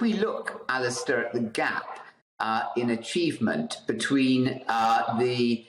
we look, Alistair, at the gap in achievement between the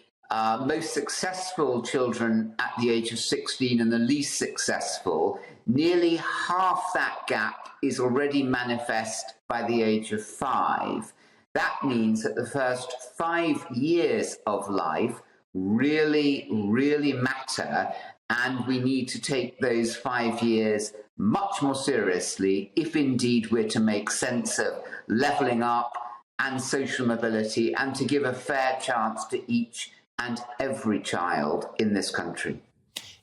most successful children at the age of 16 and the least successful, nearly half that gap is already manifest by the age of 5. That means that the first 5 years of life really, really matter, and we need to take those 5 years much more seriously if indeed we're to make sense of levelling up and social mobility and to give a fair chance to each and every child in this country.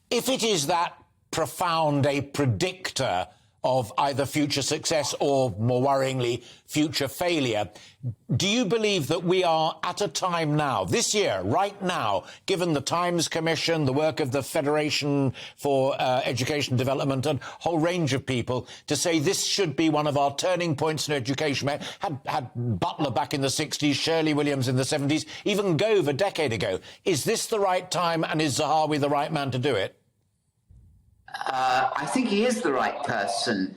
If it is that profound a predictor of either future success or, more worryingly, future failure, do you believe that we are at a time now, this year, right now, given the Times Commission, the work of the Federation for Education Development, and a whole range of people, to say this should be one of our turning points in education? Had Butler back in the 60s, Shirley Williams in the 70s, even Gove a decade ago. Is this the right time, and is Zahawi the right man to do it? I think he is the right person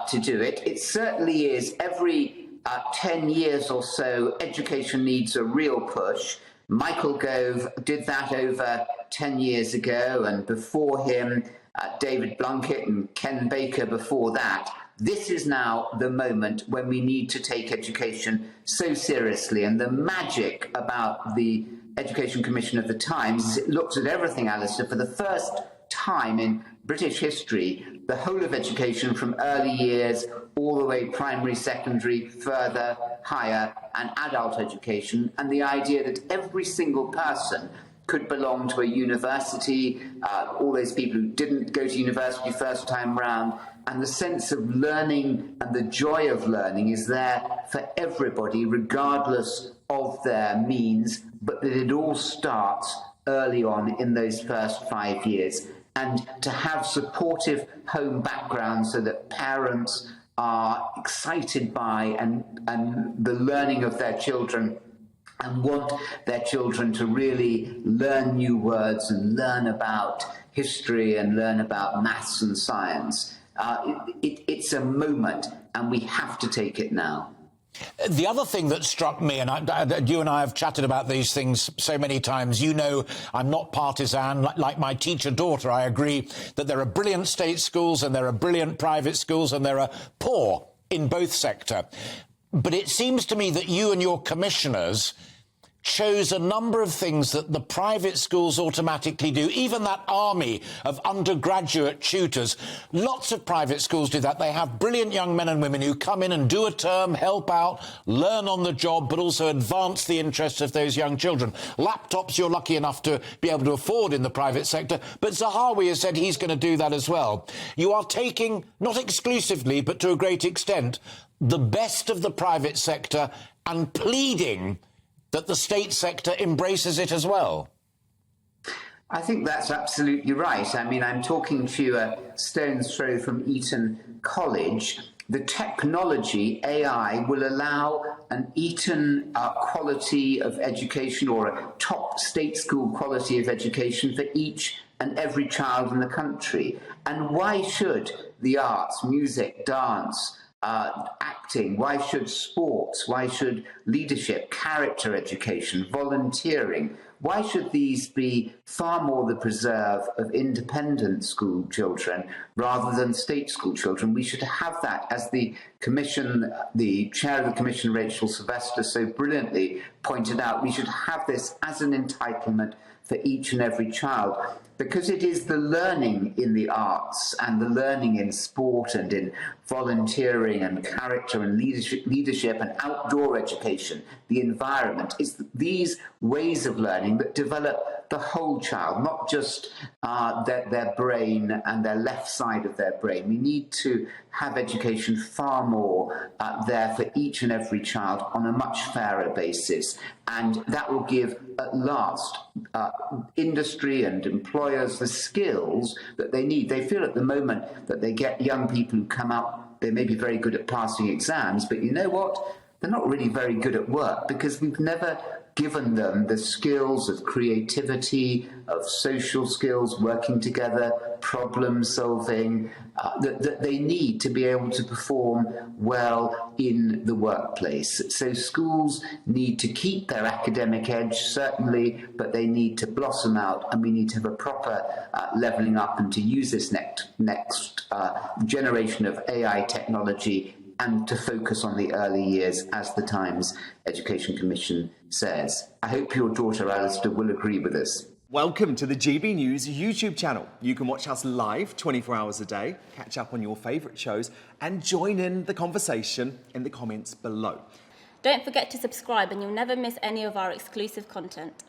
to do it. It certainly is. Every 10 years or so, education needs a real push. Michael Gove did that over 10 years ago, and before him, David Blunkett and Ken Baker before that. This is now the moment when we need to take education so seriously. And the magic about the Education Commission of the Times is it looks at everything, Alistair, for the first time in British history, the whole of education from early years all the way primary, secondary, further, higher and adult education, and the idea that every single person could belong to a university, all those people who didn't go to university first time round, and the sense of learning and the joy of learning is there for everybody regardless of their means, but that it all starts early on in those first 5 years. And to have supportive home backgrounds so that parents are excited by and the learning of their children and want their children to really learn new words and learn about history and learn about maths and science. It's a moment, and we have to take it now. The other thing that struck me, and you and I have chatted about these things so many times, you know I'm not partisan. Like my teacher daughter, I agree that there are brilliant state schools and there are brilliant private schools and there are poor in both sector. But it seems to me that you and your commissioners chose a number of things that the private schools automatically do, even that army of undergraduate tutors. Lots of private schools do that. They have brilliant young men and women who come in and do a term, help out, learn on the job, but also advance the interests of those young children. Laptops you're lucky enough to be able to afford in the private sector, but Zahawi has said he's going to do that as well. You are taking, not exclusively, but to a great extent, the best of the private sector and pleading that the state sector embraces it as well. I think that's absolutely right. I mean, I'm talking to you a stone's throw from Eton College. The technology, AI, will allow an Eton quality of education or a top state school quality of education for each and every child in the country. And why should the arts, music, dance, acting, why should sports, why should leadership, character education, volunteering, why should these be far more the preserve of independent school children rather than state school children? We should have that, as the Commission, the chair of the Commission, Rachel Sylvester, so brilliantly pointed out. We should have this as an entitlement for each and every child, because it is the learning in the arts and the learning in sport and in volunteering and character and leadership and outdoor education, the environment. It's these ways of learning that develop the whole child, not just their brain and their left side of their brain. We need to have education far more there for each and every child on a much fairer basis. And that will give, at last, industry and employers the skills that they need. They feel at the moment that they get young people who come out, they may be very good at passing exams, but you know what? They're not really very good at work, because we've never given them the skills of creativity, of social skills, working together, problem solving, that they need to be able to perform well in the workplace. So schools need to keep their academic edge, certainly, but they need to blossom out, and we need to have a proper levelling up and to use this next generation of AI technology and to focus on the early years, as the Times Education Commission says. I hope your daughter, Alistair, will agree with us. Welcome to the GB News YouTube channel. You can watch us live 24 hours a day, catch up on your favourite shows, and join in the conversation in the comments below. Don't forget to subscribe and you'll never miss any of our exclusive content.